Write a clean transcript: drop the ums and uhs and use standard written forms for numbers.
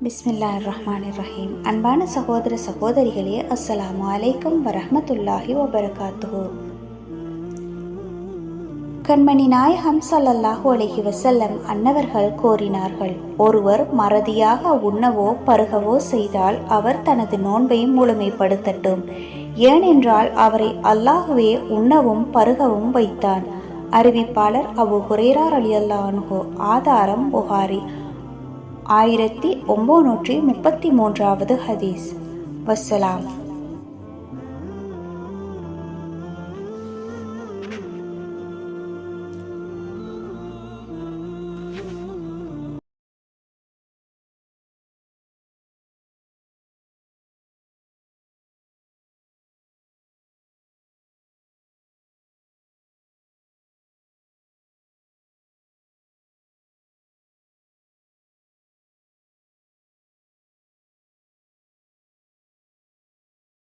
பிஸ்மில்லாஹிர்ரஹ்மானிர்ரஹீம். அன்பான சகோதர சகோதரிகளே, அஸ்ஸலாமு அலைக்கும் வரஹ்மத்துல்லாஹி வபரகாத்துஹு. கண்மணி நாயகம் ஸல்லல்லாஹு அலைஹி வஸல்லம் அன்னவர்கள் கோரினார்கள், ஒருவர் மறதியாக உண்ணவோ பருகவோ செய்தால் அவர் தனது நோன்பை முழுமைப்படுத்தட்டும். ஏனென்றால் அவரை அல்லாஹுவே உண்ணவும் பருகவும் வைத்தான். அறிவிப்பாளர் அபூ ஹுரைரா ரலியல்லாஹு அன்ஹு. ஆதாரம் புகாரி. 1933வது ஹதீஸ். வஸ்ஸலாம்.